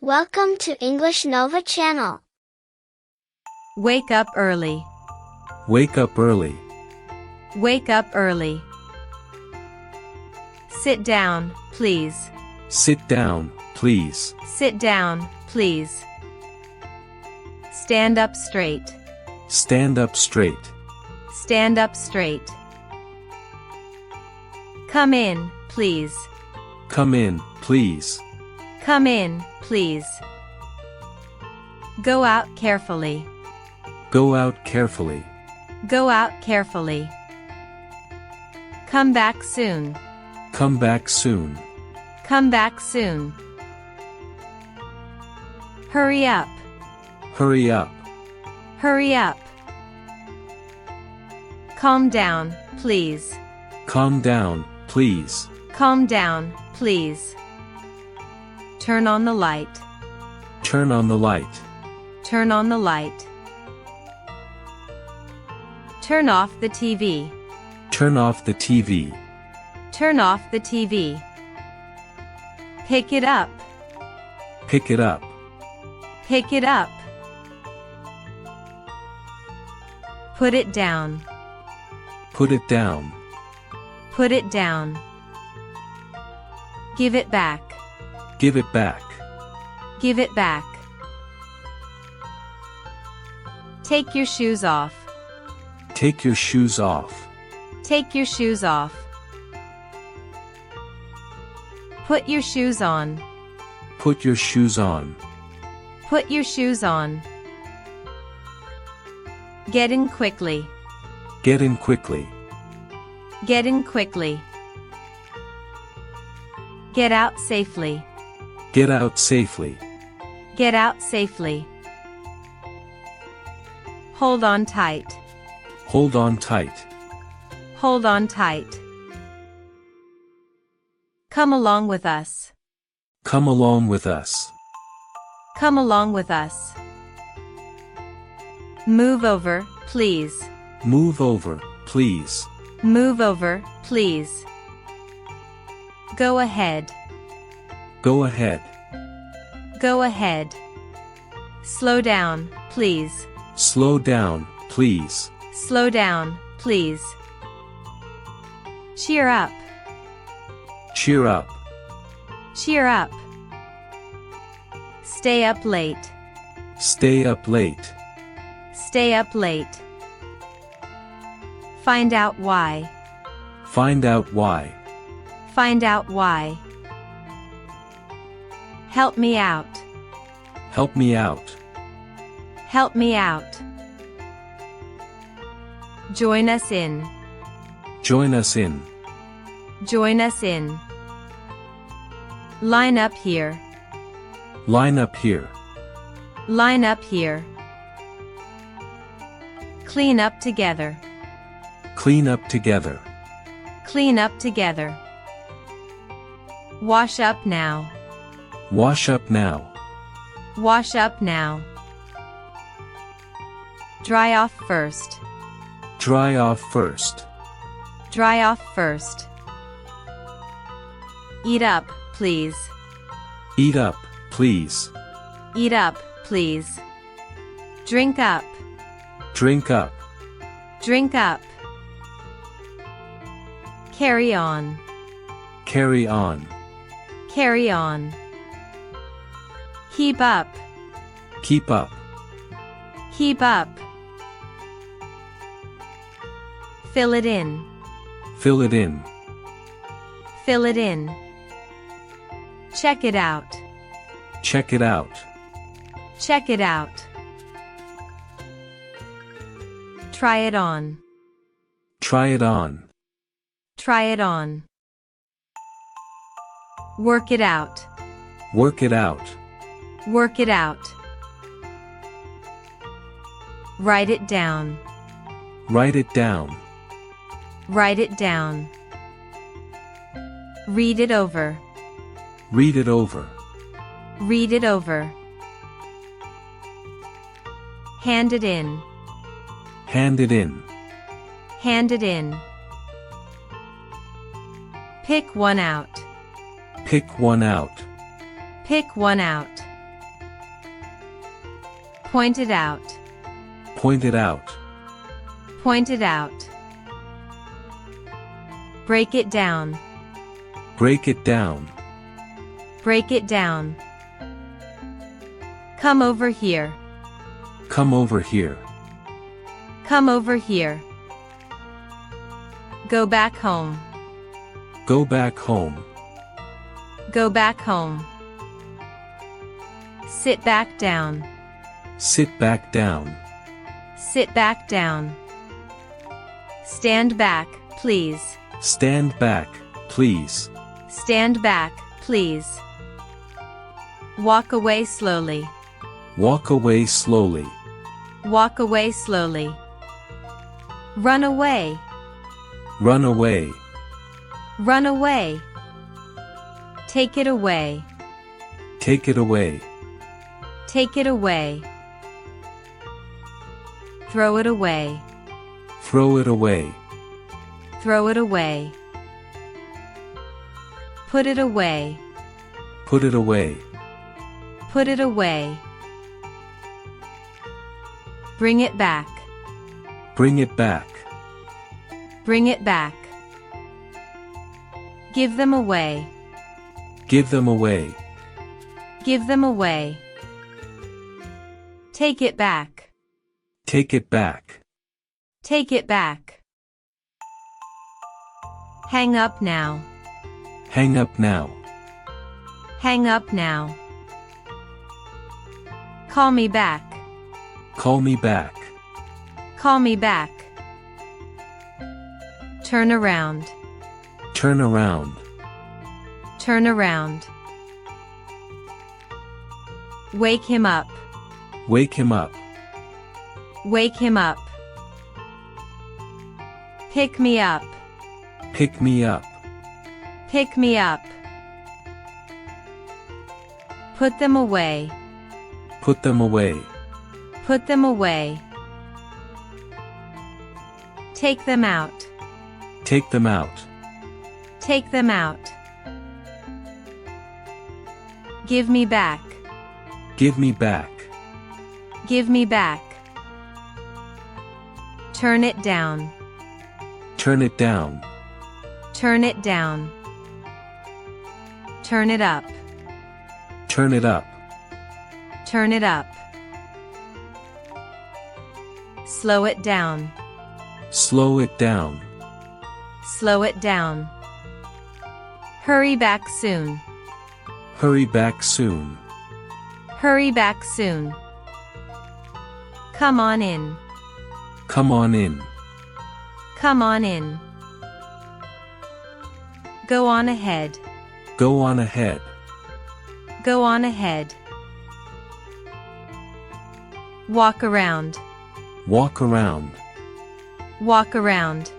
Welcome to EnglishNova Channel. Wake up early. Wake up early. Wake up early. Sit down, please. Sit down, please. Sit down, please. Stand up straight. Stand up straight. Stand up straight. Come in, please. Come in, please. Come in, please. Go out carefully. Go out carefully. Go out carefully. Come back soon. Come back soon. Come back soon. Hurry up. Hurry up. Hurry up. Calm down, please. Calm down, please. Calm down, please. Turn on the light. Turn on the light. Turn on the light. Turn off the TV. Turn off the TV. Turn off the TV. Pick it up. Pick it up. Pick it up. Put it down. Put it down. Put it down. Give it back. Give it back. Give it back. Take your shoes off. Take your shoes off. Take your shoes off. Put your shoes on. Put your shoes on. Put your shoes on. Get in quickly. Get in quickly. Get in quickly. Get out safely. Get out safely. Get out safely. Hold on tight. Hold on tight. Hold on tight. Come along with us. Come along with us. Come along with us. Move over, please. Move over, please. Move over, please. Go ahead. Go ahead. Go ahead. Slow down, please. Slow down, please. Slow down, please. Cheer up. Cheer up. Cheer up. Stay up late. Stay up late. Stay up late. Find out why. Find out why. Find out why. Help me out. Help me out. Help me out. Join us in. Join us in. Join us in. Line up here. Line up here. Line up here. Clean up together. Clean up together. Clean up together. Wash up now. Wash up now. Wash up now. Dry off first. Dry off first. Dry off first. Eat up, please. Eat up, please. Eat up, please. Drink up. Drink up. Drink up. Carry on. Carry on. Carry on. Heap up. Keep up. Heap up. Fill it in. Fill it in. Fill it in. Check it out. Check it out. Check it out. Try it on. Try it on. Try it on. Work it out. Work it out. Work it out. Write it down. Write it down. Write it down. Read it over. Read it over. Read it over. Hand it in. Hand it in. Hand it in. Pick one out. Pick one out. Pick one out. Point it out. Point it out. Point it out. Break it down. Break it down. Break it down. Come over here. Come over here. Come over here. Go back home. Go back home. Go back home. Sit back down. Sit back down. Sit back down. Stand back, please. Stand back, please. Stand back, please. Walk away slowly. Walk away slowly. Walk away slowly. Run away. Run away. Run away. Take it away. Take it away. Take it away. Throw it away. Throw it away. Throw it away. Put it away. Put it away. Put it away. Bring it back. Bring it back. Bring it back. Give them away. Give them away. Give them away. Take it back. Take it back. Take it back. Hang up now. Hang up now. Hang up now. Call me back. Call me back. Call me back. Turn around. Turn around. Turn around. Wake him up. Wake him up. Wake him up. Pick me up. Pick me up. Pick me up. Put them away. Put them away. Put them away. Take them out. Take them out. Take them out. Give me back. Give me back. Give me back. Turn it down. Turn it down. Turn it down. Turn it up. Turn it up. Turn it up. Slow it down. Slow it down. Slow it down. Hurry back soon. Hurry back soon. Hurry back soon. Come on in. Come on in. Come on in. Go on ahead. Go on ahead. Go on ahead. Walk around. Walk around. Walk around.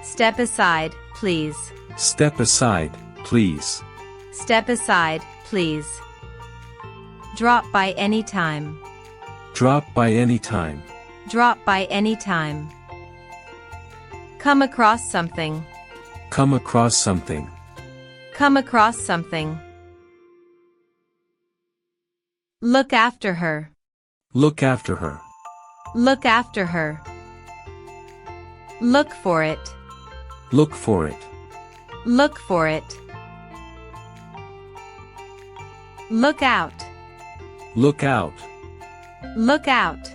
Step aside, please. Step aside, please. Step aside, please. Drop by any time. Drop by any time. Drop by any time. Come across something. Come across something. Come across something. Look after her. Look after her. Look after her. Look for it. Look for it. Look for it. Look out. Look out. Look out.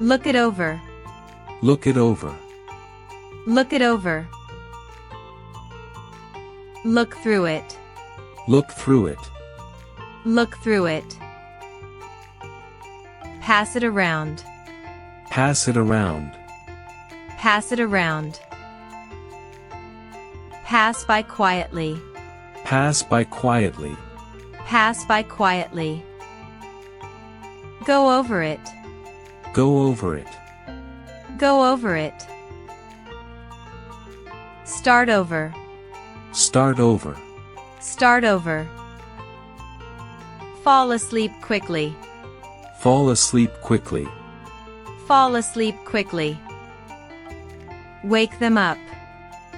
Look it over. Look it over. Look it over. Look through it. Look through it. Look through it. Pass it around. Pass it around. Pass it around. Pass by quietly. Pass by quietly. Pass by quietly. Go over it. Go over it. Go over it. Start over. Start over. Start over. Fall asleep quickly. Fall asleep quickly. Fall asleep quickly. Wake them up.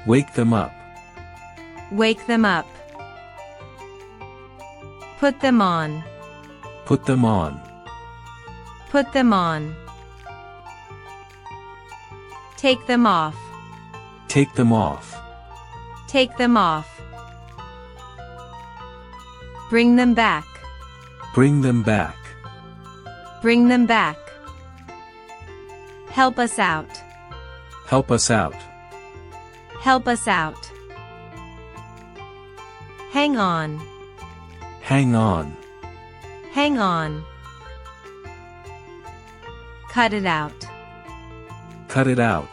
Wake them up. Wake them up. Put them on. Put them on. Put them on. Take them off. Take them off. Take them off. Bring them back. Bring them back. Bring them back. Help us out. Help us out. Help us out. Hang on. Hang on. Hang on. Cut it out. Cut it out.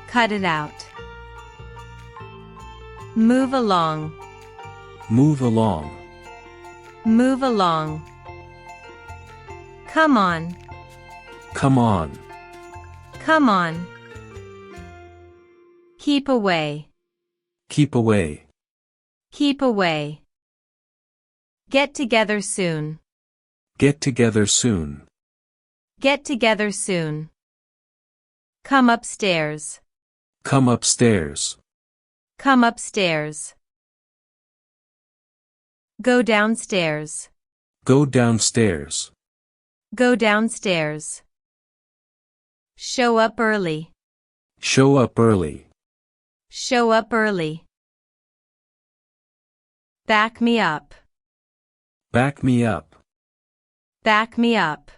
Cut it out. Move along. Move along. Move along. Come on. Come on. Come on. Keep away. Keep away. Keep away. Get together soon. Get together soon. Get together soon. Come upstairs. Come upstairs. Come upstairs. Go downstairs. Go downstairs. Go downstairs. Show up early. Show up early. Show up early. Back me up. Back me up. Back me up.